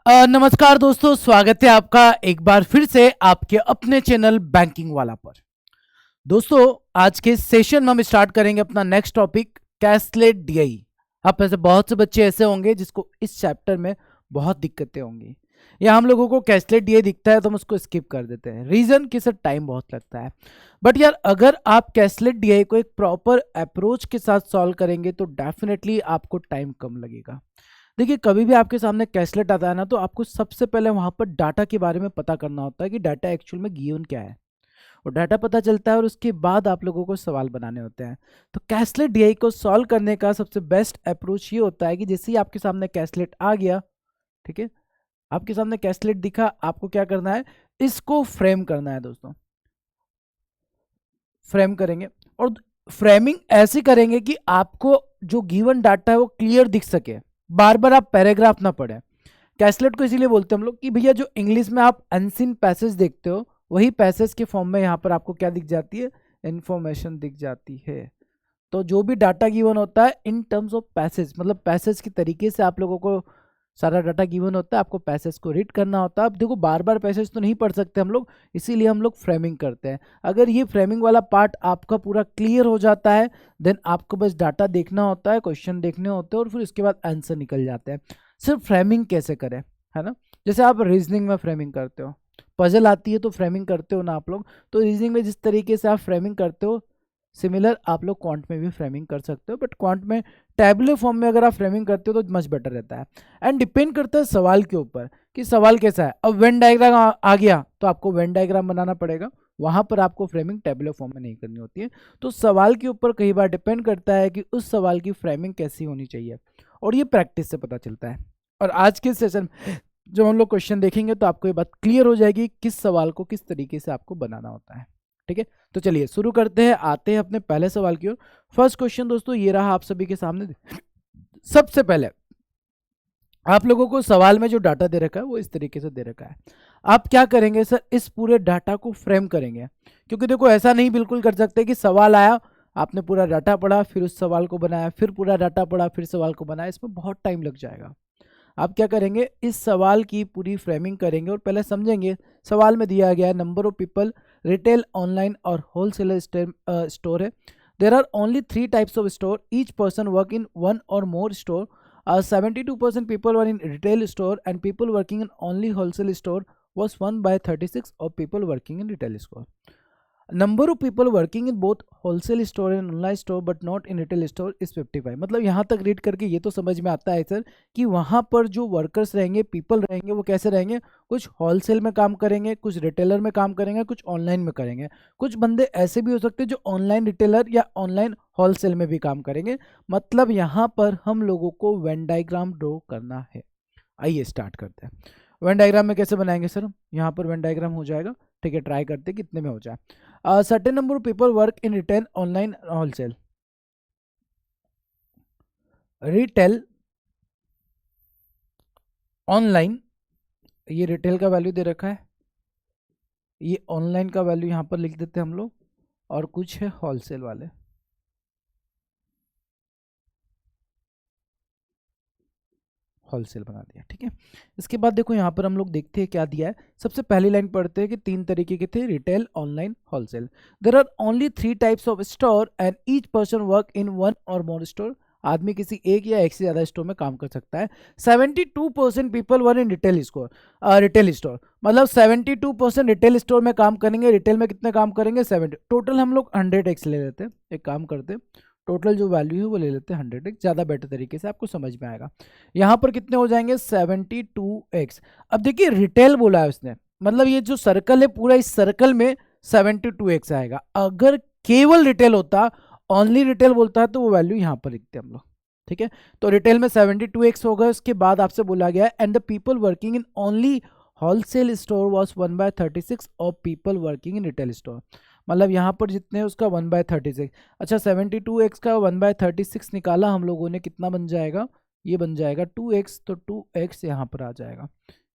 नमस्कार दोस्तों, स्वागत है आपका एक बार फिर से आपके अपने चैनल बैंकिंग वाला पर। दोस्तों, आज के सेशन में हम स्टार्ट करेंगे अपना नेक्स्ट टॉपिक, कैशलेट डीआई। आप में से बहुत से बच्चे ऐसे होंगे जिसको इस चैप्टर में बहुत दिक्कतें होंगी, या हम लोगों को कैशलेट डीआई दिखता है तो हम उसको स्किप कर देते हैं। रीजन कि सर टाइम बहुत लगता है। बट यार, अगर आप कैशलेट डीआई को एक प्रॉपर अप्रोच के साथ सॉल्व करेंगे तो डेफिनेटली आपको टाइम कम लगेगा। देखिए, कभी भी आपके सामने कैशलेट आता है ना, तो आपको सबसे पहले वहां पर डाटा के बारे में पता करना होता है कि डाटा एक्चुअल में गिवन क्या है, और डाटा पता चलता है और उसके बाद आप लोगों को सवाल बनाने होते हैं। तो कैशलेट डीआई को सॉल्व करने का सबसे बेस्ट अप्रोच ये होता है कि जैसे ही आपके सामने कैशलेट आ गया, ठीक है, आपके सामने कैशलेट दिखा, आपको क्या करना है, इसको फ्रेम करना है। दोस्तों, फ्रेम करेंगे, और फ्रेमिंग ऐसी करेंगे कि आपको जो गिवन डाटा है वो क्लियर दिख सके, बार बार आप पैराग्राफ ना पढ़े। कैशलेट को इसीलिए बोलते हैं हम लोग कि भैया, जो इंग्लिश में आप अनसीन पैसेज देखते हो, वही पैसेज के फॉर्म में यहाँ पर आपको क्या दिख जाती है, इंफॉर्मेशन दिख जाती है। तो जो भी डाटा गिवन होता है इन टर्म्स ऑफ पैसेज, मतलब पैसेज के तरीके से आप लोगों को सारा डाटा गिवन होता है, आपको पैसेज को रीड करना होता है। अब देखो, बार बार पैसेज तो नहीं पढ़ सकते हम लोग, इसीलिए हम लोग फ्रेमिंग करते हैं। अगर ये फ्रेमिंग वाला पार्ट आपका पूरा क्लियर हो जाता है, देन आपको बस डाटा देखना होता है, क्वेश्चन देखने होते हैं, और फिर उसके बाद आंसर निकल जाते हैं। सिर्फ फ्रेमिंग कैसे करें, है ना, जैसे आप रीजनिंग में फ्रेमिंग करते हो, पजल आती है तो फ्रेमिंग करते हो ना आप लोग, तो रीजनिंग में जिस तरीके से आप फ्रेमिंग करते हो, सिमिलर आप लोग क्वांट में भी फ्रेमिंग कर सकते हो। बट क्वांट में टैबुलर फॉर्म में अगर आप फ्रेमिंग करते हो तो मच बेटर रहता है। एंड डिपेंड करता है सवाल के ऊपर कि सवाल कैसा है। अब वेन डायग्राम आ गया तो आपको वेन डायग्राम बनाना पड़ेगा, वहां पर आपको फ्रेमिंग टैबुलर फॉर्म में नहीं करनी होती है। तो सवाल के ऊपर कई बार डिपेंड करता है कि उस सवाल की फ्रेमिंग कैसी होनी चाहिए, और ये प्रैक्टिस से पता चलता है। और आज के सेशन जब हम लोग क्वेश्चन देखेंगे तो आपको ये बात क्लियर हो जाएगी किस सवाल को किस तरीके से आपको बनाना होता है। ठीक है, तो चलिए शुरू करते हैं, आते हैं अपने पहले सवाल की ओर। फर्स्ट क्वेश्चन दोस्तों ये रहा आप सभी के सामने। सबसे पहले आप लोगों को सवाल में जो डाटा दे रखा है वो इस तरीके से दे रखा है। आप क्या करेंगे सर, इस पूरे डाटा को फ्रेम करेंगे, क्योंकि देखो ऐसा नहीं बिल्कुल कर सकते कि सवाल आया, आपने पूरा डाटा पढ़ा, फिर उस सवाल को बनाया, फिर पूरा डाटा पढ़ा, फिर सवाल को बनाया, इसमें बहुत टाइम लग जाएगा। आप क्या करेंगे, इस सवाल की पूरी फ्रेमिंग करेंगे और पहले समझेंगे। सवाल में दिया गया है number of people, retail, online और होलसेलर स्टोर है। There are only 3 types of store, each person work in 1 और more store. 72% people were in retail store and people working in only wholesale store was 1/36 of people working in retail store. Number of people working in both wholesale store and online store but not in retail store is 55। मतलब यहाँ तक read करके ये तो समझ में आता है सर कि वहाँ पर जो वर्कर्स रहेंगे, पीपल रहेंगे, वो कैसे रहेंगे, कुछ होलसेल में काम करेंगे, कुछ रिटेलर में काम करेंगे, कुछ ऑनलाइन में करेंगे। कुछ बंदे ऐसे भी हो सकते हैं जो ऑनलाइन रिटेलर या ऑनलाइन होलसेल में भी काम करेंगे। मतलब यहाँ पर हम लोगों को वेन डायग्राम ड्रॉ करना है। आइए स्टार्ट करते हैं। वेन डायग्राम में कैसे बनाएंगे सर, यहाँ पर वेन डायग्राम हो जाएगा। ठीक है, ट्राई करते हैं कितने में हो जाए। Certain number of people work in retail, online, wholesale. Retail, online, ये रिटेल का वैल्यू दे रखा है, ये ऑनलाइन का वैल्यू यहाँ पर लिख देते हैं हम लोग, और कुछ है होलसेल वाले। होलसेल बना दिया। ठीक है, इसके बाद देखो यहाँ पर हम लोग देखते हैं क्या दिया है। सबसे पहली लाइन पढ़ते हैं कि 3 तरीके के थे, retail, online, wholesale. There are only 3 types of store and each person work in 1 और मोर स्टोर। आदमी किसी एक या एक से ज्यादा स्टोर में काम कर सकता है। 72% people were in retail store. Retail store मतलब 72% रिटेल स्टोर में काम करेंगे। रिटेल में कितने काम करेंगे, 70। टोटल हम लोग 100x ले लेते हैं। एक काम करते हैं, टोटल जो वैल्यू है वो ले लेते हैं 100x, ज़्यादा बेटर तरीके से आपको समझ में आएगा। यहाँ पर कितने हो जाएंगे, 72x। अब देखिए रिटेल बोला है उसने, मतलब ये जो सर्कल है पूरा, इस सर्कल में 72x आएगा। अगर केवल रिटेल होता, ओनली रिटेल बोलता है, तो वो वैल्यू यहाँ पर लिखते हम लोग। ठीक है, तो रिटेल में 72x होगा। उसके बाद आपसे बोला गया है and the people working in only wholesale store was 1/36 of people working in retail store. मतलब यहाँ पर जितने उसका 1/36। अच्छा, 72x का 1/36 निकाला हम लोगों ने, कितना बन जाएगा, ये बन जाएगा 2x। तो 2x यहाँ पर आ जाएगा,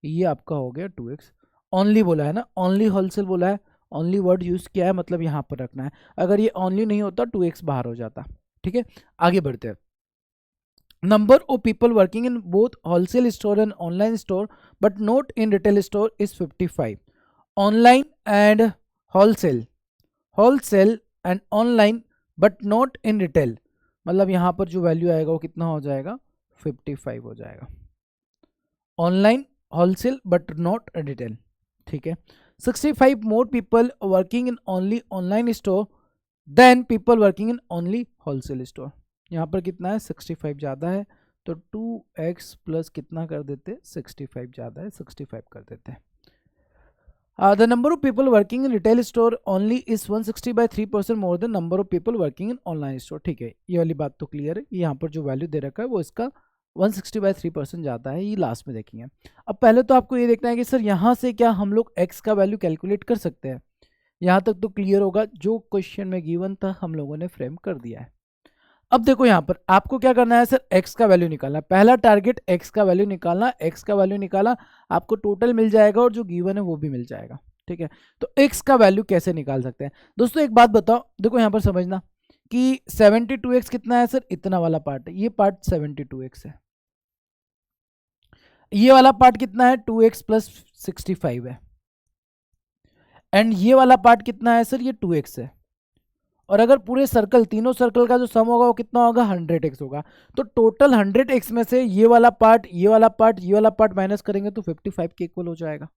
ये आपका हो गया 2x। ओनली बोला है ना, ओनली होलसेल बोला है, ओनली वर्ड यूज किया है, मतलब यहाँ पर रखना है। अगर ये ओनली नहीं होता 2x बाहर हो जाता। ठीक है, आगे बढ़ते हैं। number of people working in both wholesale store and online store but not in retail store is 55. Online and wholesale, wholesale and online but not in retail, मतलब यहाँ पर जो वैल्यू आएगा वो कितना हो जाएगा 55 हो जाएगा. Online wholesale but not retail. ठीक है. 65 more people working in only online store than people working in only wholesale store. यहाँ पर कितना है 65 ज़्यादा है तो 2x प्लस कितना कर देते 65 ज़्यादा है 65 कर देते हैं. The number of people working in retail store only is 160 by 3% more than number of people working in online store. ठीक है, ये वाली बात तो क्लियर है. यहाँ पर जो वैल्यू दे रखा है वो इसका 160 by 3% जाता है, ये लास्ट में देखेंगे. अब पहले तो आपको ये देखना है कि सर यहाँ से क्या हम लोग x का वैल्यू कैलकुलेट कर सकते हैं. यहाँ तक तो क्लियर होगा, जो क्वेश्चन में गिवन था हम लोगों ने फ्रेम कर दिया है. अब देखो यहाँ पर आपको क्या करना है सर, x का वैल्यू निकालना. पहला टारगेट x का वैल्यू निकालना. x का वैल्यू निकाला, आपको टोटल मिल जाएगा और जो गिवन है वो भी मिल जाएगा. ठीक है, तो x का वैल्यू कैसे निकाल सकते हैं दोस्तों. एक बात बताओ, देखो यहाँ पर समझना कि 72x कितना है सर, इतना वाला पार्ट है, ये पार्ट 72x है. ये वाला पार्ट कितना है 2x प्लस 65 है. एंड ये वाला पार्ट कितना है सर, ये 2x है. और अगर पूरे सर्कल, तीनों सर्कल का जो सम होगा वो कितना होगा 100x होगा. तो टोटल 100x में से ये वाला पार्ट, ये वाला पार्ट, ये वाला पार्ट माइनस करेंगे तो 55 के इक्वल हो जाएगा.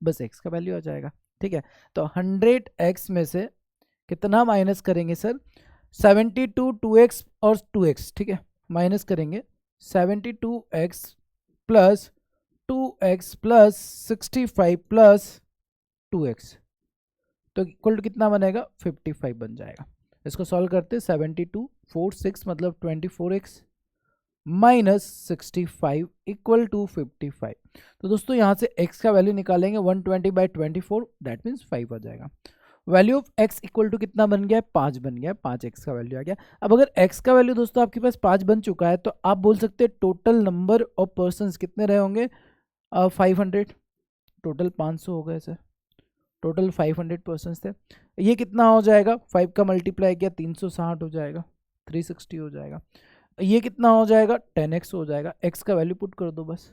बस x का वैल्यू आ जाएगा. ठीक है, तो 100x में से कितना माइनस करेंगे सर, 72 2x और 2x. ठीक है, माइनस करेंगे 72x plus 2x plus 65 plus 2x, तो इक्वल टू कितना बनेगा 55 बन जाएगा. इसको सॉल्व करते 72 4 6 मतलब 24x माइनस 65 इक्वल टू 55. तो दोस्तों यहाँ से x का वैल्यू निकालेंगे 120 बाई 24, दैट मीन्स 5 आ जाएगा. Value of x equal to कितना बन गया 5 बन गया, 5x का वैल्यू आ गया. अब अगर x का वैल्यू दोस्तों आपके पास 5 बन चुका है तो आप बोल सकते हैं टोटल नंबर ऑफ पर्सनस कितने रहे होंगे 500. टोटल 500 हो गए सर, टोटल 500 पर्सन्स थे. ये कितना हो जाएगा 5 का मल्टीप्लाई किया 360 हो जाएगा, 360 हो जाएगा. ये कितना हो जाएगा 10x हो जाएगा. x का वैल्यू पुट कर दो बस,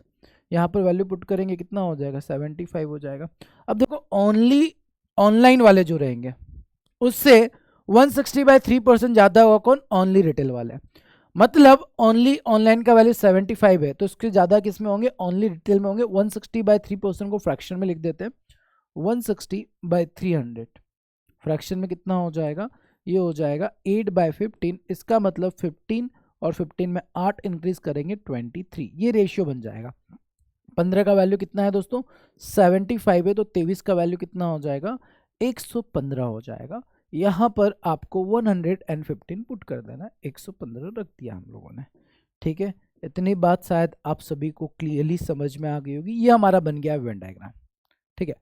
यहाँ पर वैल्यू पुट करेंगे कितना हो जाएगा 75 हो जाएगा. अब देखो ओनली ऑनलाइन वाले जो रहेंगे उससे 160 बाई 3% ज़्यादा होगा कौन, ओनली रिटेल वाले. मतलब ओनली ऑनलाइन का वैल्यू 75 है तो उसके ज़्यादा किस में होंगे, ओनली रिटेल में होंगे. 160 बाई 3% को फ्रैक्शन में लिख देते हैं. 160 बाई 300 फ्रैक्शन में कितना हो जाएगा, ये हो जाएगा 8 बाई 15. इसका मतलब 15 और 15 में 8 इंक्रीज करेंगे 23. ये रेशियो बन जाएगा. 15 का वैल्यू कितना है दोस्तों 75 है तो 23 का वैल्यू कितना हो जाएगा 115 हो जाएगा. यहाँ पर आपको 115 पुट कर देना, 115 रख दिया हम लोगों ने. ठीक है, इतनी बात शायद आप सभी को क्लियरली समझ में आ गई होगी. ये हमारा बन गया वेन डायग्राम. ठीक है,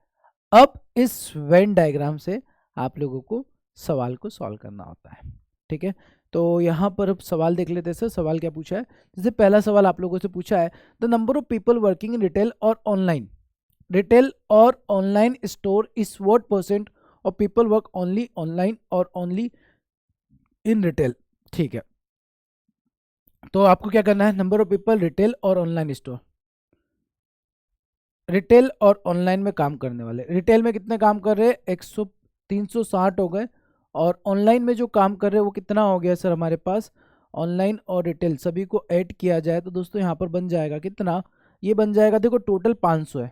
अब इस वेन डायग्राम से आप लोगों को सवाल को सॉल्व करना होता है. ठीक है, तो यहाँ पर अब सवाल देख लेते हैं सर. सवाल क्या पूछा है, जैसे पहला सवाल आप लोगों से पूछा है the number of people working in retail और ऑनलाइन, रिटेल और online store is what percent of people work only online और ओनली इन रिटेल. ठीक है, तो आपको क्या करना है, नंबर ऑफ पीपल रिटेल और ऑनलाइन स्टोर, रिटेल और ऑनलाइन में काम करने वाले. रिटेल में कितने काम कर रहे हैं 360 हो गए, और ऑनलाइन में जो काम कर रहे हैं वो कितना हो गया सर हमारे पास, ऑनलाइन और रिटेल सभी को ऐड किया जाए तो दोस्तों यहाँ पर बन जाएगा कितना, ये बन जाएगा देखो टोटल 500 है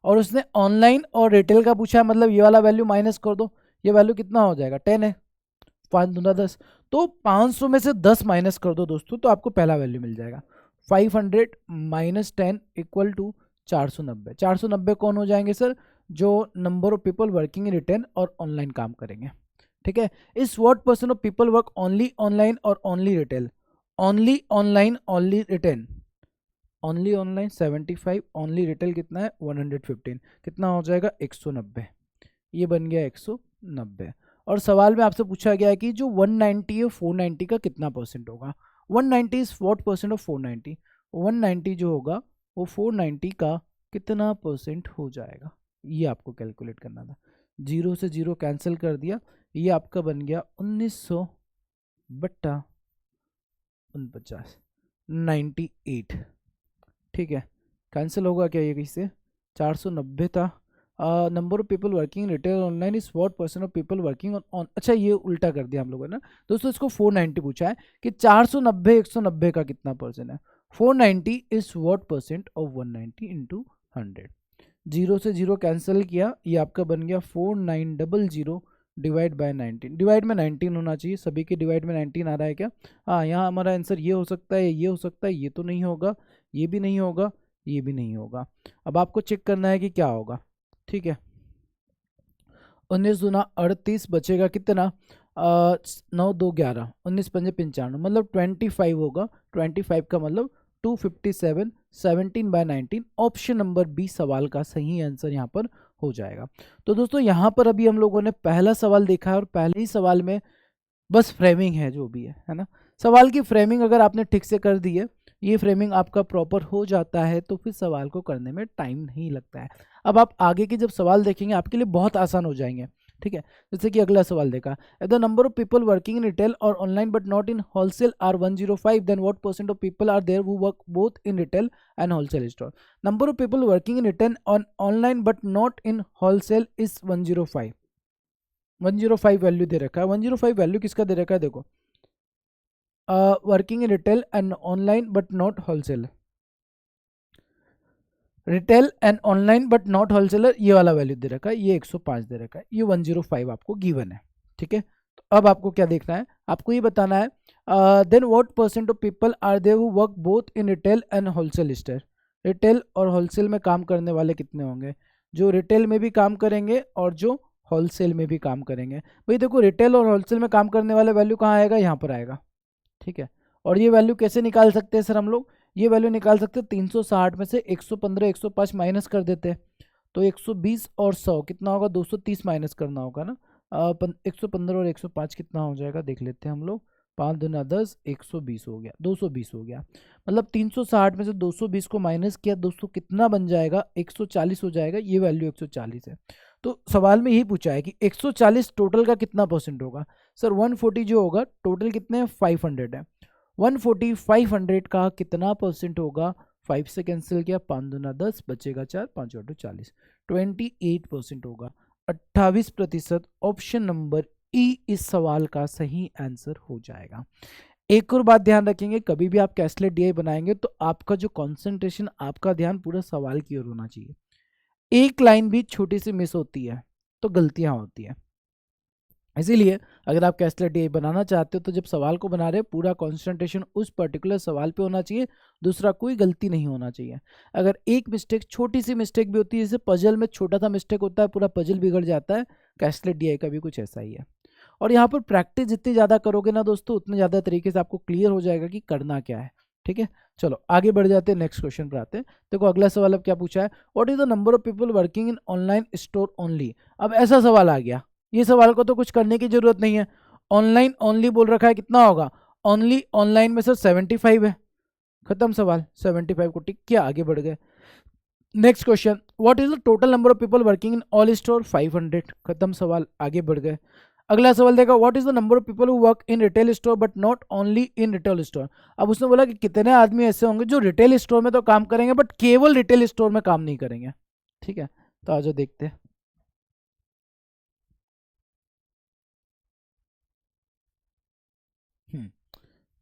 और उसने ऑनलाइन और रिटेल का पूछा है, मतलब ये वाला वैल्यू माइनस कर दो, ये वैल्यू कितना हो जाएगा 10 है, 5 दूना 10, तो 500 में से 10 माइनस कर दो दोस्तों तो आपको पहला वैल्यू मिल जाएगा 500 माइनस 10 इक्वल टू 490. 490 कौन हो जाएंगे सर, जो number of people working in retail और ऑनलाइन काम करेंगे. ठीक है, इस what percent of people work only online और only retail, only online only retail, only online 75, only retail कितना है 115, कितना हो जाएगा 190. ये बन गया 190. और सवाल में आपसे पूछा गया है कि जो 190 है 490 का कितना परसेंट होगा. 190 इज व्हाट परसेंट ऑफ 490, 190 जो होगा वो 490 का कितना परसेंट हो जाएगा, ये आपको कैलकुलेट करना था. 0 से 0 कैंसिल कर दिया, ये आपका बन गया 1900/49. 98। ठीक है, कैंसिल होगा क्या ये किससे? 490 था। Number of people working retail online is what percent of people working on. अच्छा ये उल्टा कर दिया हम लोगों ने दोस्तों, इसको 490 पूछा है कि 490 190 का कितना परसेंट है। 490 is what percent of 190 into 100। Zero से जीरो कैंसिल किया, ये आपका बन गया 4900 डिवाइड बाय 19। डिवाइड में 19 होना चाहिए, सभी के डिवाइड में 19 आ रहा है क्या? हाँ, यहाँ हमारा आंसर ये हो सकता है, ये हो सकता है, ये तो नहीं होगा, ये भी नहीं होगा, ये भी नहीं होगा। अब आपको चेक करना है कि क्या होगा। ठीक है, 19 दूना 38, बचेगा कितना? 9 2 11, 19 पंजे 95, मतलब 25 होगा। 25 का मतलब 257, 17/19। ऑप्शन नंबर बी सवाल का सही आंसर यहाँ पर हो जाएगा। तो दोस्तों यहाँ पर अभी हम लोगों ने पहला सवाल देखा है और पहले ही सवाल में बस फ्रेमिंग है जो भी है ना। सवाल की फ्रेमिंग अगर आपने ठीक से कर दी है, ये फ्रेमिंग आपका प्रॉपर हो जाता है तो फिर सवाल को करने में टाइम नहीं लगता है। अब आप आगे के जब सवाल देखेंगे आपके लिए बहुत आसान हो जाएंगे। ठीक है, जैसे कि अगला सवाल देखा, the number of people working in retail और online but not in wholesale are 105, then what percent of people are there who work both in retail and wholesale store. Number of people working in retail on online but not in wholesale is 105। 105 value दे रखा है। 105 value किसका दे रखा है? देखो, working in retail and online but not wholesale, retail and online but not wholesaler, ये वाला वैल्यू दे रखा है, ये 105 दे रखा है, ये 105 आपको गिवन है। ठीक है, तो अब आपको क्या देखना है? आपको ये बताना है then what percent of people are there who work both in retail and wholesale store. Retail और होलसेल में काम करने वाले कितने होंगे? जो रिटेल में भी काम करेंगे और जो होलसेल में भी काम करेंगे। भाई देखो, रिटेल और होलसेल में काम करने वाला वैल्यू कहाँ आएगा? यहाँ पर आएगा। ठीक है, और ये वैल्यू कैसे निकाल सकते हैं सर हम लोग? ये वैल्यू निकाल सकते हैं 360 में से 115 105 माइनस कर देते हैं, तो 120 और 100 कितना होगा? 230 माइनस करना होगा ना। 115 और 105 कितना हो जाएगा देख लेते हैं हम लोग। 5 दूना 10, 120 हो गया, 220 हो गया। मतलब 360 में से 220 को माइनस किया दोस्तों, कितना बन जाएगा? 140 हो जाएगा। ये वैल्यू 140 है। तो सवाल में यही पूछा है कि 140 टोटल का कितना परसेंट होगा? सर 140 जो होगा टोटल कितने हैं? 500 है। 140 500 का कितना परसेंट होगा? 5 से कैंसिल किया, 5 दूना 10, बचेगा 4, 5 8 40, 28% होगा। 28%। ऑप्शन नंबर ई इस सवाल का सही आंसर हो जाएगा। एक और बात ध्यान रखेंगे, कभी भी आप कैसलेट डीआई बनाएंगे तो आपका जो कंसंट्रेशन, आपका ध्यान पूरा सवाल की ओर होना चाहिए। एक लाइन भी छोटी सी मिस होती है तो गलतियां होती है। इसीलिए अगर आप कैसलेट डीआई बनाना चाहते हो तो जब सवाल को बना रहे हो पूरा कंसंट्रेशन उस पर्टिकुलर सवाल पे होना चाहिए, दूसरा कोई गलती नहीं होना चाहिए। अगर एक मिस्टेक, छोटी सी मिस्टेक भी होती है, जैसे पजल में छोटा सा मिस्टेक होता है पूरा पजल बिगड़ जाता है, कैसलेट डीआई का भी कुछ ऐसा ही है। और यहाँ पर प्रैक्टिस जितनी ज़्यादा करोगे ना दोस्तों, उतने ज़्यादा तरीके से आपको क्लियर हो जाएगा कि करना क्या है। ठीक है, चलो आगे बढ़ जाते हैं, नेक्स्ट क्वेश्चन पर आते हैं। देखो अगला सवाल अब क्या पूछा है, what is the number of people working in online store only. अब ऐसा सवाल आ गया, ये सवाल को तो कुछ करने की जरूरत नहीं है। ऑनलाइन ओनली बोल रखा है, कितना होगा? ओनली ऑनलाइन में सर 75 है, खत्म सवाल। 75 को टिक किया, आगे बढ़ गए। Next question, what is the total number of people working in all store? 500, खत्म सवाल, आगे बढ़ गए। अगला सवाल देखा, what is the number of people who work in retail store but not only in retail store. अब उसने बोला कि कितने आदमी ऐसे होंगे जो रिटेल स्टोर में तो काम करेंगे बट केवल रिटेल स्टोर में काम नहीं करेंगे। ठीक है, तो आज देखते हैं।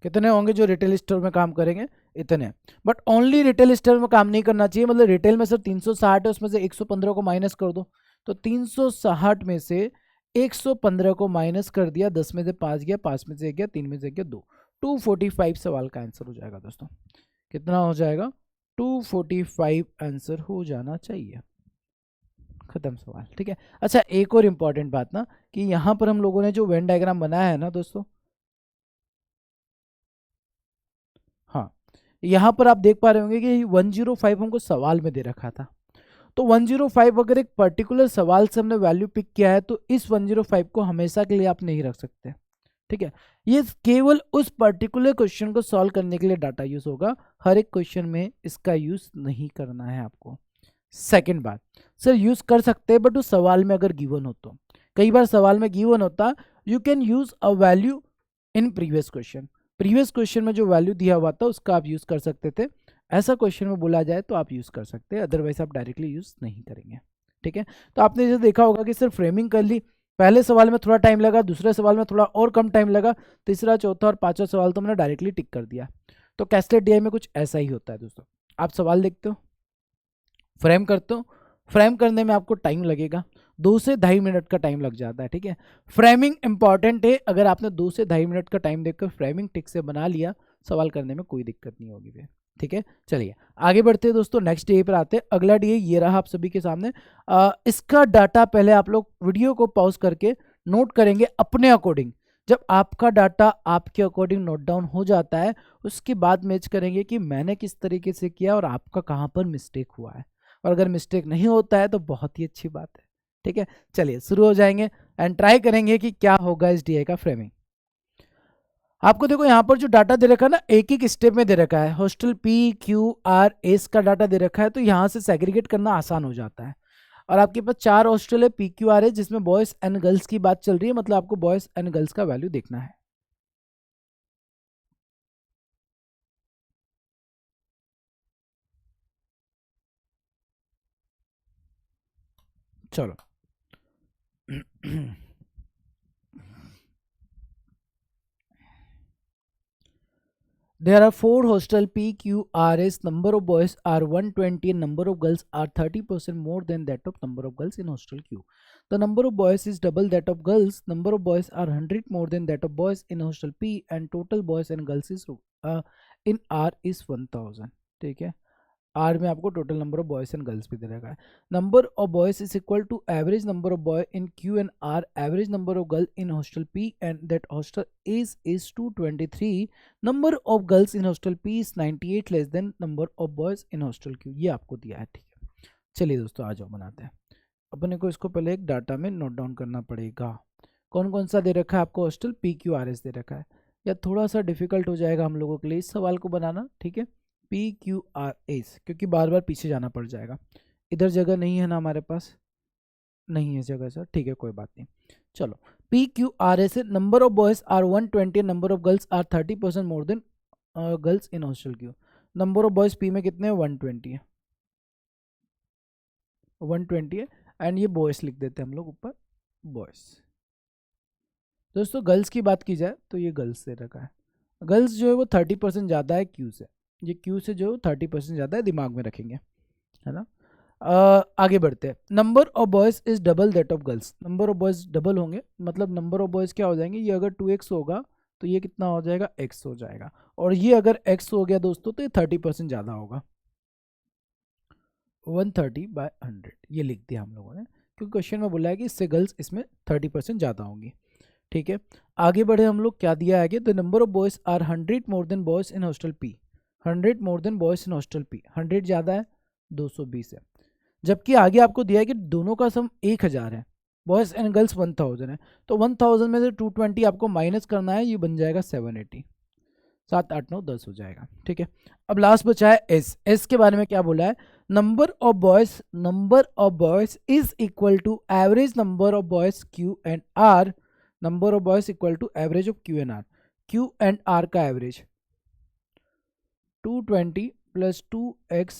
कितने होंगे जो रिटेल स्टोर में काम करेंगे? इतने। बट ओनली रिटेल स्टोर में काम नहीं करना चाहिए, मतलब रिटेल में सर 360 है, उसमें से 115 को माइनस कर दो, तो 360 में से 115 को माइनस कर दिया, 10 में से 5 गया, 5 में से 1 गया, 3 में से 1 गया, 2, 245 सवाल का आंसर हो जाएगा दोस्तों। कितना हो जाएगा? 245 आंसर हो जाना चाहिए, खत्म सवाल। ठीक है, अच्छा एक और इम्पॉर्टेंट बात ना, कि यहाँ पर हम लोगों ने जो वेन डायग्राम बनाया है ना दोस्तों, हाँ, यहाँ पर आप देख पा रहे होंगे कि 105 हमको सवाल में दे रखा था। तो 105 अगर एक पर्टिकुलर सवाल से हमने वैल्यू पिक किया है तो इस 105 को हमेशा के लिए आप नहीं रख सकते। ठीक है, ये केवल उस पर्टिकुलर क्वेश्चन को सॉल्व करने के लिए डाटा यूज होगा, हर एक क्वेश्चन में इसका यूज नहीं करना है आपको। सेकंड बात, सर यूज कर सकते हैं बट उस सवाल में अगर गिवन हो तो, कई बार सवाल में गिवन होता you can use a value in previous question, previous question में जो वैल्यू दिया हुआ था उसका आप यूज़ कर सकते थे, ऐसा क्वेश्चन में बोला जाए तो आप यूज़ कर सकते हैं, अदरवाइज आप डायरेक्टली यूज़ नहीं करेंगे। ठीक है, तो आपने जैसे देखा होगा कि सिर्फ फ्रेमिंग कर ली, पहले सवाल में थोड़ा टाइम लगा, दूसरे सवाल में थोड़ा और कम टाइम लगा, तीसरा चौथा और पांचवा सवाल तो मैंने डायरेक्टली टिक कर दिया। तो कैस्लेट डीआई में कुछ ऐसा ही होता है दोस्तों। आप सवाल देखते हो, फ्रेम करते हो, फ्रेम करने में आपको टाइम लगेगा, 2 से 2.5 मिनट का टाइम लग जाता है। ठीक है, फ्रेमिंग इंपॉर्टेंट है, अगर आपने 2 से 2.5 मिनट का टाइम देखकर फ्रेमिंग टिक से बना लिया, सवाल करने में कोई दिक्कत नहीं होगी फिर। ठीक है, चलिए आगे बढ़ते हैं दोस्तों, नेक्स्ट डीए पर आते हैं। अगला डीए ये रहा आप सभी के सामने। इसका डाटा पहले आप लोग वीडियो को पॉज करके नोट करेंगे अपने अकॉर्डिंग। जब आपका डाटा आपके अकॉर्डिंग नोट डाउन हो जाता है, उसके बाद मैच करेंगे कि मैंने किस तरीके से किया और आपका कहाँ पर मिस्टेक हुआ है, और अगर मिस्टेक नहीं होता है तो बहुत ही अच्छी बात है। ठीक है, चलिए शुरू हो जाएंगे एंड ट्राई करेंगे कि क्या होगा इस डीए का फ्रेमिंग। आपको देखो यहाँ पर जो डाटा दे रखा है ना, एक एक स्टेप में दे रखा है, hostel P Q R S का डाटा दे रखा है, तो यहाँ से सेग्रीगेट करना आसान हो जाता है। और आपके पास 4 हॉस्टल है पी क्यू आर एस, जिसमें बॉयज एंड गर्ल्स की बात चल रही है, मतलब आपको बॉयज एंड गर्ल्स का वैल्यू देखना है। चलो there are 4 hostel PQRS. Number of boys are 120 and number of girls are 30% more than that of number of girls in hostel Q. The number of boys is double that of girls. Number of boys are 100 more than that of boys in hostel P, and total boys and girls is in R is 1000. ठीक है, R में आपको total number of boys and girls भी दे रखा है। Number of boys is equal to average number of boy in Q and R, average number of girl in hostel P and that hostel is 223। Number of girls in hostel P is 98 less than number of boys in hostel Q. ये आपको दिया है। ठीक है, चलिए दोस्तों आ जाओ बनाते हैं। अपने को इसको पहले एक डाटा में नोट डाउन करना पड़ेगा। कौन कौन सा दे रखा है आपको, hostel P Q R S दे रखा है, या थोड़ा सा डिफिकल्ट हो जाएगा हम लोगों के लिए इस सवाल को बनाना। ठीक है, पी क्यू आर एस, क्योंकि बार बार पीछे जाना पड़ जाएगा, इधर जगह नहीं है ना हमारे पास, नहीं है जगह सर। ठीक है, कोई बात नहीं, चलो पी क्यू आर एस है। Number of boys are 120, number of girls are 30% more than girls in hostel Q. Number of boys P में कितने हैं, 120 है, 120 है, एंड ये बॉयज लिख देते हैं हम लोग ऊपर, बॉयज। दोस्तों गर्ल्स की बात की जाए तो ये गर्ल्स से रखा है, गर्ल्स जो है वो 30% ज़्यादा है क्यू से, ये क्यू से जो 30% ज़्यादा है, दिमाग में रखेंगे, है ना। आगे बढ़ते हैं। Number of boys is double that of girls, number of boys double होंगे, मतलब नंबर ऑफ बॉयज़ क्या हो जाएंगे, ये अगर 2x होगा तो ये कितना हो जाएगा, x हो जाएगा, और ये अगर x हो गया दोस्तों तो ये 30% ज़्यादा होगा, 130/100 ये लिख दिया हम लोगों ने, क्योंकि क्वेश्चन में बोला है कि इससे गर्ल्स इसमें 30% ज़्यादा होंगी। ठीक है, आगे बढ़े हम लोग, क्या दिया है आगे, the number of boys are 100 more than boys in hostel P, 100 more than boys in hostel P, 100 ज़्यादा है, 220 है, जबकि आगे आपको दिया है कि दोनों का सम 1000 है, बॉयज़ एंड गर्ल्स 1000 है, तो 1000 में से 220 आपको माइनस करना है, ये बन जाएगा 780, 7 8 9 10 हो जाएगा। ठीक है, अब लास्ट बचा है एस। एस के बारे में क्या बोला है, number of boys is equal to average number of boys Q and R, number of boys equal to average of Q and R, Q and R का average 220 plus 2x,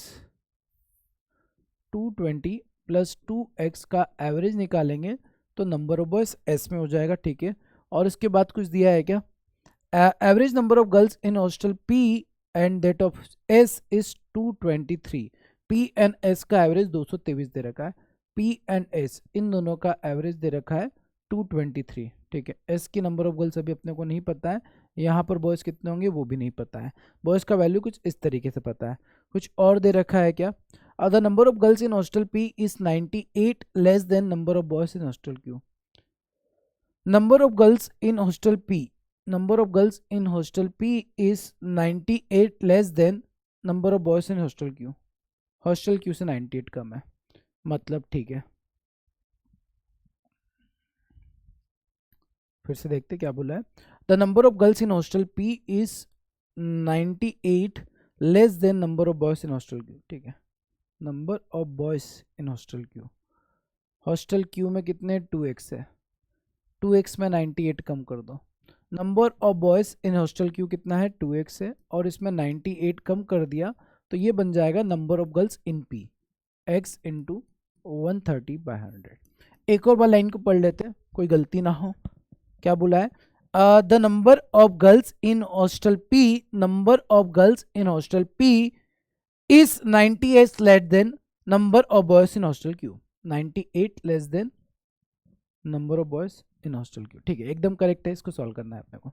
220 plus 2x का average निकालेंगे तो number of boys S में हो जाएगा। ठीक है, और इसके बाद कुछ दिया है क्या, average number of girls in hostel P and that of S is 223, P and S का एवरेज 223 दे रखा है, पी एंड एस इन दोनों का एवरेज दे रखा है 223। ठीक है, एस की नंबर ऑफ गर्ल्स अभी अपने को नहीं पता है, यहाँ पर बॉयज़ कितने होंगे वो भी नहीं पता है, बॉयज़ का वैल्यू कुछ इस तरीके से पता है। कुछ और दे रखा है क्या, the number of girls in hostel P is 98 less than number of boys in hostel Q, number of girls in hostel P, number of girls in hostel P is 98 less than number of boys in hostel Q, hostel Q से 98 कम है, मतलब ठीक है। फिर से देखते क्या बोला है, the number of girls in hostel P is 98 less than number of boys in hostel Q। ठीक है, number of boys in hostel Q, hostel Q में कितने 2x है, 2x में 98 कम कर दो, number of boys in hostel Q कितना है 2x है, और इसमें 98 कम कर दिया तो ये बन जाएगा number of girls in P x into 130/100। एक और बार लाइन को पढ़ लेते हैं, कोई गलती ना हो। क्या बोला है? The number of girls in hostel P, number of girls in hostel P is 98 less than number of boys in hostel Q. 98 less than number of boys in hostel Q. ठीक है, एकदम करेक्ट है। इसको solve करना है अपने को।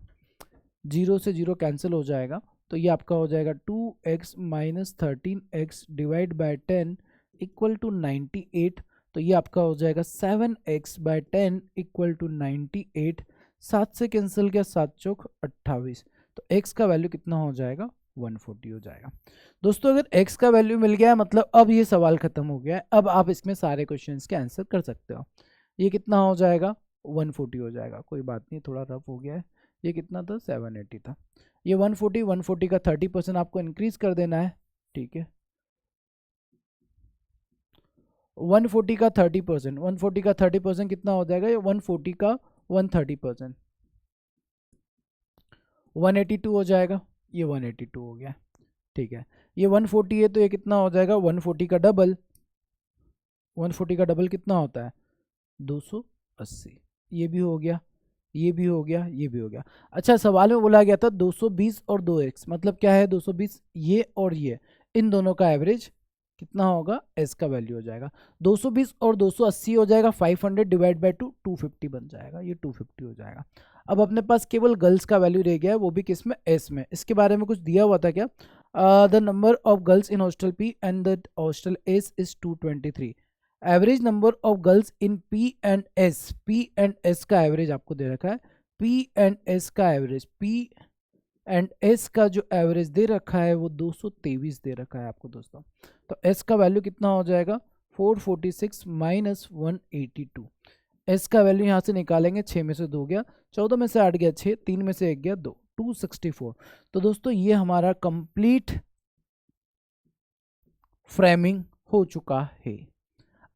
0 से 0 कैंसिल हो जाएगा तो ये आपका हो जाएगा 2x minus 13x divide by 10 equal to 98। तो ये आपका हो जाएगा 7x/10 इक्वल टू 98। 7 से कैंसिल किया, 7 चौक 28। तो x का वैल्यू कितना हो जाएगा? 140 हो जाएगा। दोस्तों अगर x का वैल्यू मिल गया मतलब अब ये सवाल खत्म हो गया है। अब आप इसमें सारे क्वेश्चंस के आंसर कर सकते हो। ये कितना हो जाएगा? 140 हो जाएगा। कोई बात नहीं, थोड़ा रफ हो गया है। ये कितना था? 780 था। ये 140 का 30% आपको इंक्रीज कर देना है। ठीक है, 140 का 30%, 140 का 30% कितना हो जाएगा? ये 140 का 130%, 182 हो जाएगा। ये 182 हो गया। ठीक है, ये 140 है तो ये कितना हो जाएगा? 140 का डबल, 140 का डबल कितना होता है? 280। ये भी हो गया, ये भी हो गया, ये भी हो गया। अच्छा, सवाल में बोला गया था 220 और 2x, मतलब क्या है? 220 ये और ये, इन दोनों का एवरेज कितना होगा? s का वैल्यू हो जाएगा 220 और 280 हो जाएगा 500 डिवाइड बाई 2, 250 बन जाएगा। ये 250 हो जाएगा। अब अपने पास केवल गर्ल्स का वैल्यू रह गया है, वो भी किस में? s में। इसके बारे में कुछ दिया हुआ था क्या? The number of girls in hostel p and the hostel s is 223। Average number of girls in P and S, P and S का एवरेज आपको दे रखा है। पी एंड एस का एवरेज, पी एंड एस का जो average दे रखा है वो 223 दे रखा है आपको दोस्तों। तो एस का वैल्यू कितना हो जाएगा? 446 माइनस 182। एस का वैल्यू यहाँ से निकालेंगे, 6 में से 2 गया, 14 में से 8 गया 6, 3 में से 1 गया 2, 264। तो दोस्तों ये हमारा कंप्लीट फ्रेमिंग हो चुका है।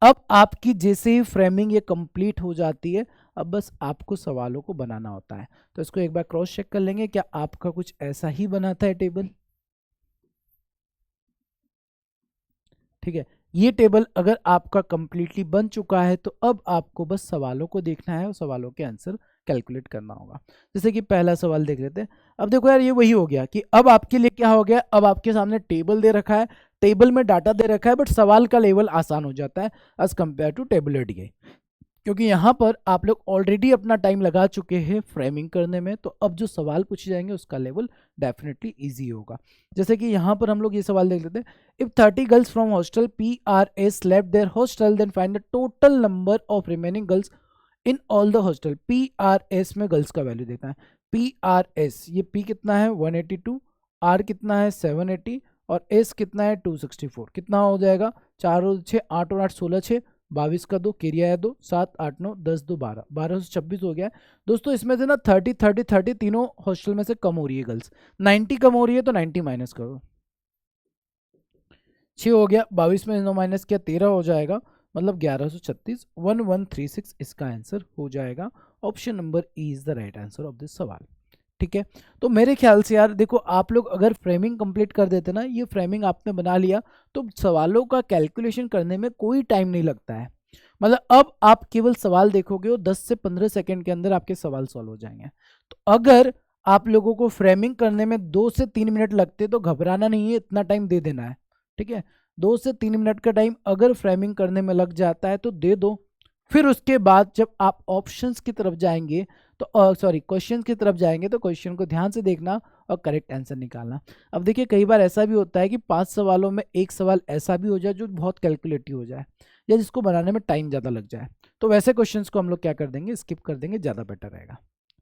अब आपकी जैसे ही फ्रेमिंग ये कंप्लीट हो जाती है, अब बस आपको सवालों को बनाना होता है। तो इसको एक बार क्रॉस चेक कर लेंगे, क्या आपका कुछ ऐसा ही बना था टेबल? ठीक है, ये टेबल अगर आपका कंप्लीटली बन चुका है तो अब आपको बस सवालों को देखना है और सवालों के आंसर कैलकुलेट करना होगा। जैसे कि पहला सवाल देख लेते हैं। अब देखो यार, ये वही हो गया कि अब आपके लिए क्या हो गया, अब आपके सामने टेबल दे रखा है, टेबल में डाटा दे रखा है, बट सवाल का लेवल आसान हो जाता है as compared to table ADI, क्योंकि यहाँ पर आप लोग ऑलरेडी अपना टाइम लगा चुके हैं फ्रेमिंग करने में। तो अब जो सवाल पूछे जाएंगे उसका लेवल डेफिनेटली इजी होगा। जैसे कि यहाँ पर हम लोग ये सवाल देख लेते हैं। If 30 girls from hostel PRS left there hostel then find the total number of remaining girls in all the hostel. PRS में गर्ल्स का वैल्यू देखना है। PRS, ये P कितना है? 182, R कितना है? 780, और S कितना है? 264। कितना हो जाएगा? 4 और 6 8 और 8 16, 6 22 का 2, केरिया है 2, 7 8 9 10 2 12, 12 से 26 हो गया है। दोस्तों इसमें से ना 30 30 30 तीनों हॉस्टल में से कम हो रही है गर्ल्स। 90 कम हो रही है तो 90 माइनस करो, 6 हो गया। 22 में 9 माइनस किया 13 हो जाएगा, मतलब 1136, 1136 इसका आंसर हो जाएगा। Option number E is the right answer of this सवाल। ठीक है, तो मेरे ख्याल से यार देखो, आप लोग अगर फ्रेमिंग कंप्लीट कर देते ना, ये फ्रेमिंग आपने बना लिया तो सवालों का कैलकुलेशन करने में कोई टाइम नहीं लगता है। मतलब अब आप केवल सवाल देखोगे और 10 से 15 सेकंड के अंदर आपके सवाल सॉल्व हो जाएंगे। तो अगर आप लोगों को फ्रेमिंग करने में 2 से 3 मिनट लगते तो घबराना नहीं है, इतना टाइम दे देना है। ठीक है, 2 से 3 मिनट का टाइम अगर फ्रेमिंग करने में लग जाता है तो दे दो। फिर उसके बाद जब आप ऑप्शंस की तरफ जाएंगे तो सॉरी क्वेश्चन की तरफ जाएंगे तो क्वेश्चन को ध्यान से देखना और करेक्ट आंसर निकालना। अब देखिए कई बार ऐसा भी होता है कि 5 सवालों में एक सवाल ऐसा भी हो जाए जो बहुत कैलकुलेटिव हो जाए या जिसको बनाने में टाइम ज़्यादा लग जाए, तो वैसे क्वेश्चंस को हम लोग क्या कर देंगे? स्किप कर देंगे, ज़्यादा बेटर रहेगा।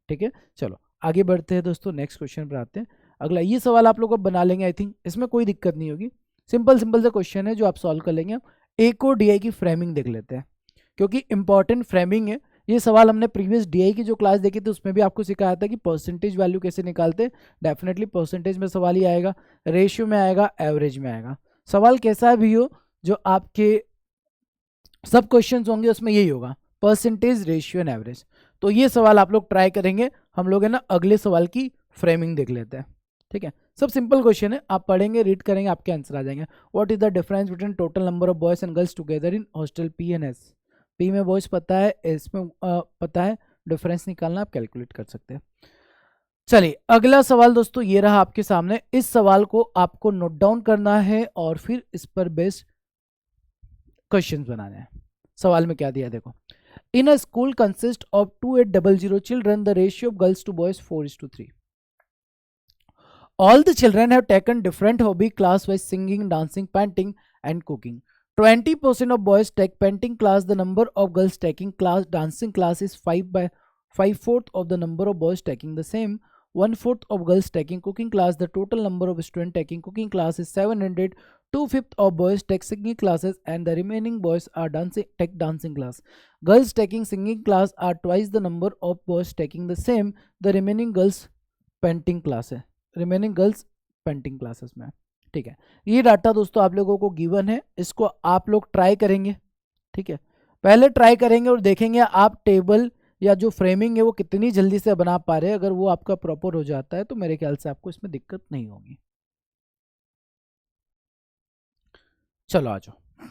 ठीक है, चलो आगे बढ़ते हैं दोस्तों, नेक्स्ट क्वेश्चन पर आते हैं। अगला ये सवाल आप लोग अब बना लेंगे, आई थिंक इसमें कोई दिक्कत नहीं होगी। सिंपल सिंपल सा क्वेश्चन है जो आप सॉल्व कर लेंगे। एक और डीआई की फ्रेमिंग देख लेते हैं क्योंकि इंपॉर्टेंट फ्रेमिंग है। ये सवाल हमने प्रीवियस डीआई की जो क्लास देखी थी उसमें भी आपको सिखाया था कि परसेंटेज वैल्यू कैसे निकालते। डेफिनेटली परसेंटेज में सवाल ही आएगा, रेशियो में आएगा, एवरेज में आएगा। सवाल कैसा भी हो, जो आपके सब क्वेश्चंस होंगे उसमें यही होगा, परसेंटेज, रेशियो एंड एवरेज। तो ये सवाल आप लोग ट्राई करेंगे हम लोग है ना अगले सवाल की फ्रेमिंग देख लेते हैं। ठीक है, सब सिंपल क्वेश्चन है, आप पढ़ेंगे रीड करेंगे आपके आंसर आ जाएंगे। What is the difference between total number of boys and girls together in hostel P and S. P में बॉयज पता है, एस में पता है, डिफरेंस निकालना आप कैलकुलेट कर सकते हैं। चलिए अगला सवाल दोस्तों ये रहा आपके सामने। इस सवाल को आपको नोट डाउन करना है और फिर इस पर बेस्ड क्वेश्चंस बनाने हैं। सवाल में क्या दिया है देखो। In a school consist of 2800 children, the ratio of girls to boys 4:3। All the children have taken different hobby class wise singing, dancing, painting and cooking. 20% of boys take painting class. The number of girls taking class dancing class is 5/4 of the number of boys taking the same. 1/4 of girls taking cooking class. The total number of students taking cooking class is 700. 2/5 of boys take singing classes and the remaining boys are take dancing class. Girls taking singing class are twice the number of boys taking the same. The remaining girls painting class है, remaining girls painting classes में। ठीक है, ये data दोस्तों आप लोगों को given है, इसको आप लोग ट्राई करेंगे। ठीक है, पहले ट्राई करेंगे और देखेंगे आप टेबल या जो फ्रेमिंग है वो कितनी जल्दी से बना पा रहे हैं। अगर वो आपका प्रॉपर हो जाता है तो मेरे ख्याल से आपको इसमें दिक्कत नहीं होगी। चलो आ जाओ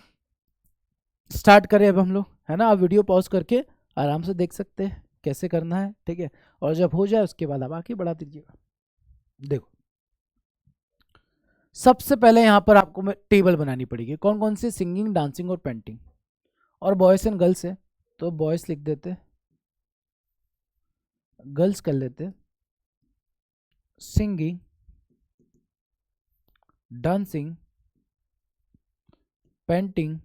स्टार्ट करें अब हम लोग, है ना। आप वीडियो पॉज करके आराम से देख सकते हैं कैसे करना है। ठीक है, और जब हो जाए उसके बाद आप आगे बढ़ा दीजिएगा। देखो सबसे पहले यहां पर आपको टेबल बनानी पड़ेगी, कौन कौन सी सिंगिंग, डांसिंग और पेंटिंग, और बॉयज एंड गर्ल्स है तो बॉयज लिख देते, गर्ल्स कर लेते, सिंगिंग, डांसिंग, पेंटिंग।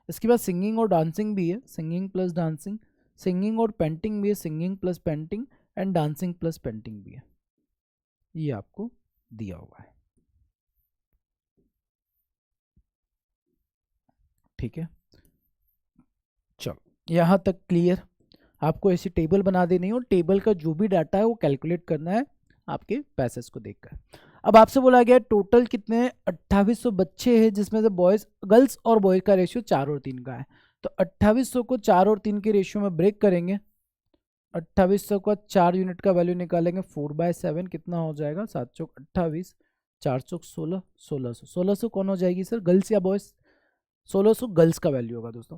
इसके बाद सिंगिंग और डांसिंग भी है, सिंगिंग प्लस डांसिंग, सिंगिंग और पेंटिंग भी है, singing plus painting and dancing plus painting भी है। ये आपको दिया हुआ है। ठीक है, चलो यहां तक क्लियर। आपको ऐसी टेबल बना देनी है और टेबल का जो भी डाटा है वो कैलकुलेट करना है आपके पैसेज को देखकर। अब आपसे बोला गया टोटल कितने 2800 बच्चे हैं, जिसमें से बॉयज गर्ल्स और बॉयज का रेशियो 4 और 3 का है। तो 2800 को 4 और 3 के रेशियो में ब्रेक करेंगे। 2800 का 4 यूनिट का वैल्यू निकालेंगे, 4/7 कितना हो जाएगा, 7 चौक 28, 4 चौक 16, 1600। 1600 कौन हो जाएगी सर, गर्ल्स या बॉयज? 1600 गर्ल्स का वैल्यू होगा दोस्तों।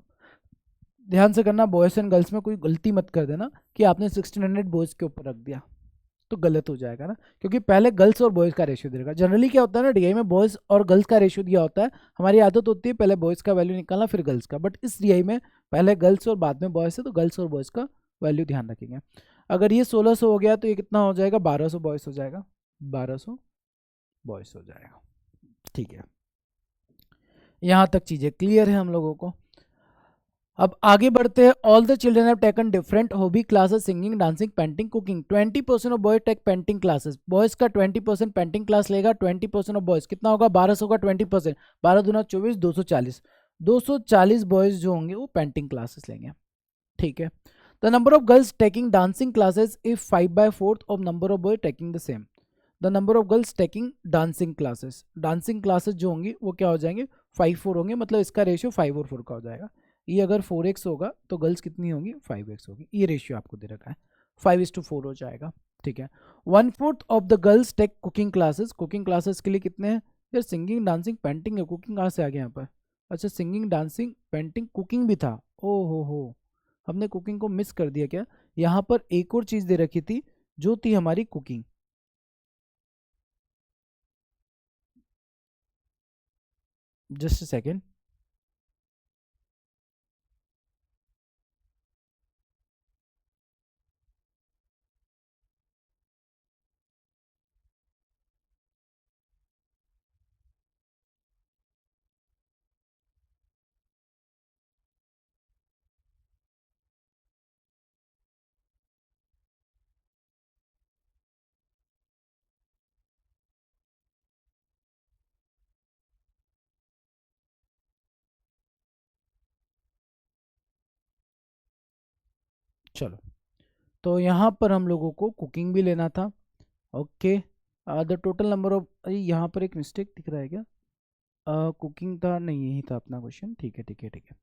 ध्यान से करना, बॉयज एंड गर्ल्स में कोई गलती मत कर देना कि आपने 1600 बॉयज के ऊपर रख दिया तो गलत हो जाएगा ना, क्योंकि पहले गर्ल्स और बॉयज का रेशियो देगा। जनरली क्या होता है ना, डीआई में बॉयज और गर्ल्स का रेशियो दिया होता है। हमारी आदत होती है पहले बॉयज का वैल्यू निकालना फिर गर्ल्स का, बट इस डीआई में पहले गर्ल्स और बाद में बॉयज है तो गर्ल्स और बॉयज का वैल्यू ध्यान रखेंगे। अगर ये 1600 हो गया तो ये कितना हो जाएगा, 1200 बॉयज हो जाएगा, 1200 बॉयज हो जाएगा। ठीक है, यहां तक चीजें क्लियर है हम लोगों को। अब आगे बढ़ते हैं। All the children have taken different hobby classes, singing, dancing, painting, cooking. 20% of boy take painting classes, boys का 20% पेंटिंग क्लास लेगा। 20% ऑफ बॉयज कितना होगा, 1200 का 20%, 12 दूना 24, 240। 240 बॉयज जो होंगे वो पेंटिंग क्लासेस लेंगे। ठीक है, the number of girls taking dancing classes if 5/4 of number of boy taking the same. The number of girls taking dancing classes, dancing classes जो होंगी वो क्या हो जाएंगे, 5/4 होंगे, मतलब इसका रेशियो 5 और 4 का हो जाएगा। ये अगर 4x होगा तो गर्ल्स कितनी होगी, 5x होगी। ये रेशियो आपको दे रखा है, 5:4 हो जाएगा। ठीक है, 1/4 of the girls take cooking classes. Cooking classes के लिए कितने हैं यार, सिंगिंग, डांसिंग, पेंटिंग है, कुकिंग कहाँ से आ गया यहाँ पर? अच्छा, सिंगिंग, डांसिंग, पेंटिंग, कुकिंग भी था। ओ हो, हमने कुकिंग को मिस कर दिया क्या? यहाँ पर एक और चीज दे रखी थी जो थी हमारी कुकिंग। जस्ट सेकेंड, चलो तो यहाँ पर हम लोगों को कुकिंग भी लेना था। Okay, the total number of, यहाँ पर एक मिस्टेक दिख रहा है क्या? कुकिंग था नहीं, यही था अपना क्वेश्चन। ठीक है ठीक है ठीक है,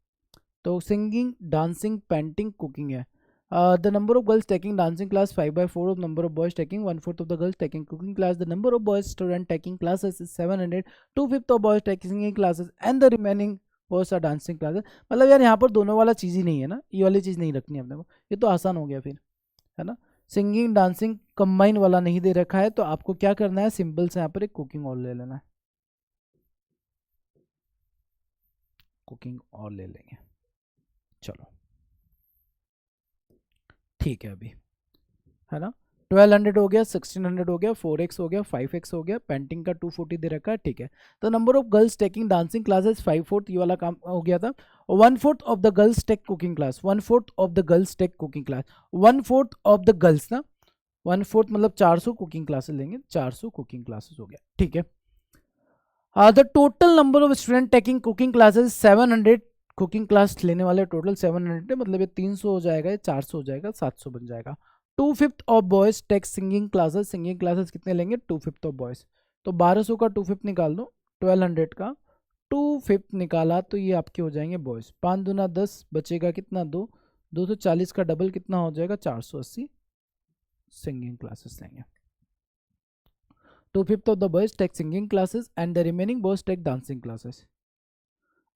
तो सिंगिंग, डांसिंग, पेंटिंग, कुकिंग है। The number of girls taking dancing class 5/4 of number of boys taking 1/4 of the girls taking cooking class. The number of boys student taking classes is 700. 2/5 of boys taking singing classes and the remaining boys are dancing classes. मतलब यार यहाँ पर दोनों वाला चीज़ ही नहीं है ना, ये वाली चीज़ नहीं रखनी है अपने को, ये तो आसान हो गया फिर, है ना। सिंगिंग डांसिंग कंबाइन वाला नहीं दे रखा है, तो आपको क्या करना है, सिंपल से यहाँ पर एक कुकिंग और ले लेना है, कुकिंग और ले लेंगे। चलो ठीक है, अभी है ना 1200 हो गया, 1600 हो गया, 4x हो गया, 5x हो गया, पेंटिंग का 240 दे रखा है, ठीक है। तो number of girls taking dancing classes 5/4, ये वाला काम हो गया था। 1/4 of the girls take cooking class, 1/4 of the girls take cooking class, 1/4 of the girls ना, 1/4 मतलब 400 कुकिंग क्लासेस लेंगे, 400 कुकिंग क्लासेस हो गया, ठीक है। The total number of student taking cooking classes 700, cooking class लेने वाले टोटल 700 है, मतलब ये 300 हो जाएगा, ये 400 हो जाएगा, 700 बन जाएगा। 2/5 of boys take singing classes, singing classes कितने लेंगे, 2/5 ऑफ बॉयज, तो 1200 का 2/5 निकाल दो, 1200 का 2/5 निकाला तो ये आपके हो जाएंगे बॉयज, 5 दूना 10, बचेगा कितना 2, 240 का डबल कितना हो जाएगा 480 सिंगिंग क्लासेस लेंगे। 2/5 of the boys take singing classes and the remaining boys take dancing classes,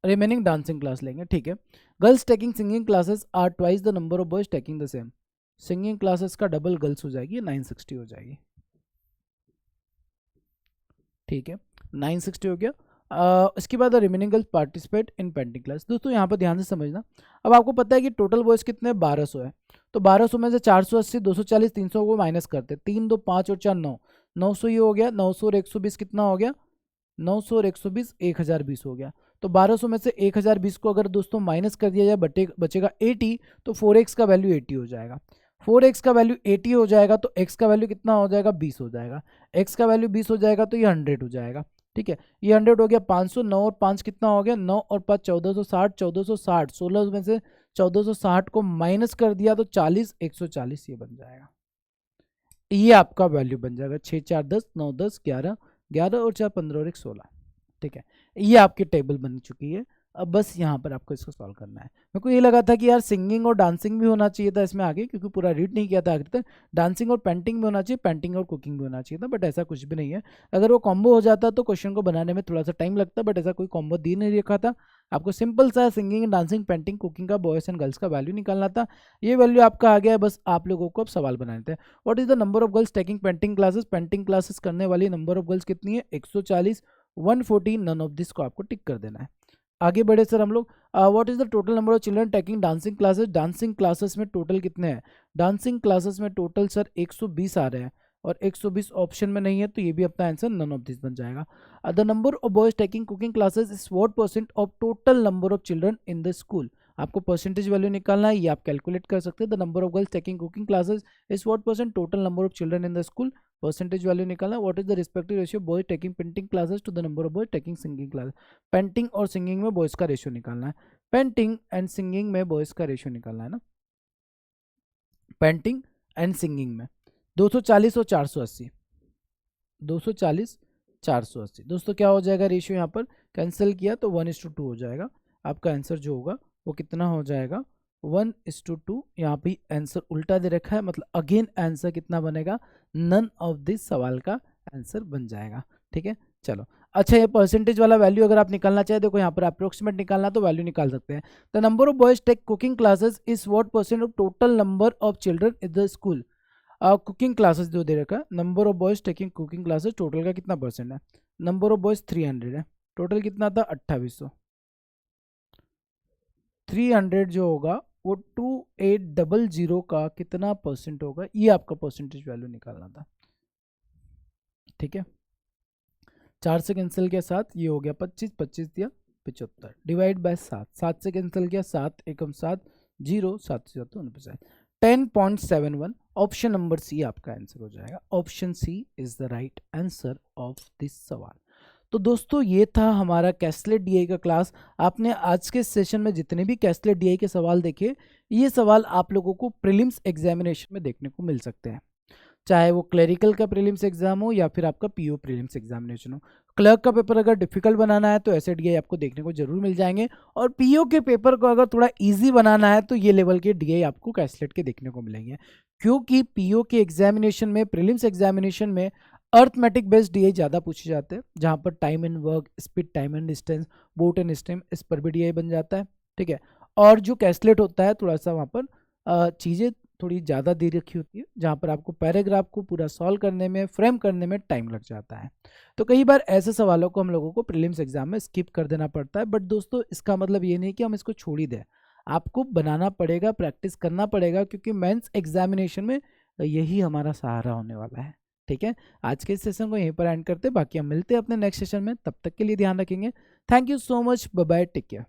remaining dancing class लेंगे, ठीक है। Girls taking singing classes are twice the number of boys taking the same, singing classes का double girls हो जाएगी, 960 हो जाएगी, ठीक है, 960 हो गया। इसके बाद remaining girls participate in painting class. दोस्तों यहाँ पर ध्यान से समझना, अब आपको पता है कि टोटल बॉयज कितने 1200 है, तो 1200 में से 480, 240, 300 को माइनस करते, 3 2 5 और 4 9, 900 ये हो गया, 900 और 120 कितना हो गया, 900 और 120 1020 हो गया। तो 1200 में से 1020 को अगर दोस्तों माइनस कर दिया जाए बचेगा 80, तो 4x का वैल्यू 80 हो जाएगा, 4x का वैल्यू 80 हो जाएगा, तो x का वैल्यू कितना हो जाएगा 20 हो जाएगा, x का वैल्यू 20 हो जाएगा तो ये 100 हो जाएगा, ठीक है। ये 100 हो गया, 500, 9 और 5 कितना हो गया, 9 और 5 1460, 1460, 16 में से 1460 को माइनस कर दिया तो 40, 140 ये बन जाएगा, ये आपका वैल्यू बन जाएगा 6 4 10, 9 10 11, 11 और 4 15 और 1 16, ठीक है। ये आपकी टेबल बन चुकी है, अब बस यहाँ पर आपको इसको सॉल्व करना है। मेरे को ये लगा था कि यार सिंगिंग और डांसिंग भी होना चाहिए था इसमें आगे, क्योंकि पूरा रीड नहीं किया था आगे तक, डांसिंग और पेंटिंग भी होना चाहिए, पेंटिंग और कुकिंग भी होना चाहिए था, बट ऐसा कुछ भी नहीं है। अगर वो कॉम्बो हो जाता तो क्वेश्चन को बनाने में थोड़ा सा टाइम लगता, बट ऐसा कोई कॉम्बो दे नहीं रखा था, आपको सिंपल सा सिंगिंग डांसिंग पेंटिंग कुकिंग का बॉयज एंड गर्ल्स का वैल्यू निकालना था। ये वैल्यू आपका आ गया है, बस आप लोगों को अब सवाल बनाने थे। What is the number of girls taking painting classes, painting classes करने वाली नंबर ऑफ गर्ल्स कितनी है 140, 140, नन ऑफ दिस को आपको टिक कर देना है। आगे बढ़े सर हम लोग, what is the total number of children taking dancing classes, dancing classes में टोटल कितने हैं, डांसिंग क्लासेस में टोटल सर 120 आ रहे हैं, और 120 ऑप्शन में नहीं है, तो ये भी अपना आंसर नन ऑफ दिस बन जाएगा। The number of boys taking cooking classes is what percent of total number of children in the school, आपको परसेंटेज वैल्यू निकालना है, ये आप कैलकुलेट कर सकते हैं। The number of girls taking cooking classes is what percent total number of children in the school, percentage value निकालना है। What is the respective ratio boys taking painting classes to the number of boys taking singing classes, painting और singing में boys का ratio निकालना है, painting and singing में boys का ratio निकालना है ना, पेंटिंग एंड सिंगिंग में 240 और 480, 240 480, दोस्तों क्या हो जाएगा रेशियो, यहाँ पर कैंसिल किया तो 1:2 हो जाएगा, आपका आंसर जो होगा वो कितना हो जाएगा 1:2। यहाँ पे आंसर उल्टा दे रखा है, मतलब अगेन आंसर कितना बनेगा, नन ऑफ दिस सवाल का आंसर बन जाएगा, ठीक है। चलो अच्छा, ये परसेंटेज वाला वैल्यू अगर आप निकालना चाहे, देखो यहाँ पर अप्रोक्सीमेट निकालना तो वैल्यू निकाल सकते हैं। The number of boys take cooking classes is what percent of total number of children in the school, cooking classes जो दे रखा है, number of boys taking cooking classes total का कितना परसेंट है, नंबर ऑफ बॉयज 300 है, total कितना था 2800, 300 जो होगा वो 2800 का कितना परसेंट होगा, ये आपका परसेंटेज वैल्यू निकालना था, ठीक है। 4 से कैंसिल किया 7, ये हो गया 25, 25 दिया 75, डिवाइड बाय 7, 7 से कैंसिल किया 7 एकम 7, 0, 7 से 7 49, 10.71, ऑप्शन नंबर सी आपका आंसर हो जाएगा, option C is the right answer of this सवाल। तो दोस्तों ये था हमारा कैस्लेट डीआई का क्लास। आपने आज के सेशन में जितने भी कैस्लेट डीआई के सवाल देखे, ये सवाल आप लोगों को प्रीलिम्स एग्जामिनेशन में देखने को मिल सकते हैं। चाहे वो क्लरिकल का प्रीलिम्स एग्जाम हो या फिर आपका पीओ प्रीलिम्स एग्जामिनेशन हो। क्लर्क का पेपर अगर डिफिकल्ट बनाना है तो ऐसे डीआई आपको देखने को जरूर मिल जाएंगे, और पीओ के पेपर को अगर थोड़ा इजी बनाना है तो ये लेवल के डीआई आपको कैसलेट के देखने को मिलेंगे, क्योंकि पीओ के एग्जामिनेशन में, प्रीलिम्स एग्जामिनेशन में अर्थमेटिक बेस्ड डीआई ज़्यादा पूछे जाते हैं, जहाँ पर time and work, speed, time and distance, boat and stem, इस पर भी डीआई बन जाता है। ठीक है, और जो कैसलेट होता है थोड़ा सा वहाँ पर चीज़ें थोड़ी ज़्यादा दे रखी होती है, जहाँ पर आपको पैराग्राफ को पूरा सॉल्व करने में, फ्रेम करने में टाइम लग जाता है। तो कई बार ऐसे सवालों को हम लोगों को प्रीलिम्स एग्जाम में स्किप कर देना पड़ता है, बट दोस्तों इसका मतलब ये नहीं कि हम इसको छोड़ ही दें, आपको बनाना पड़ेगा, प्रैक्टिस करना पड़ेगा, क्योंकि मेंस एग्जामिनेशन में यही हमारा सहारा होने वाला है। ठीक है, आज के इस सेशन को यहीं पर एंड करते हैं, बाकी हम मिलते हैं अपने नेक्स्ट सेशन में, तब तक के लिए ध्यान रखेंगे। Thank you so much, bye bye, take care.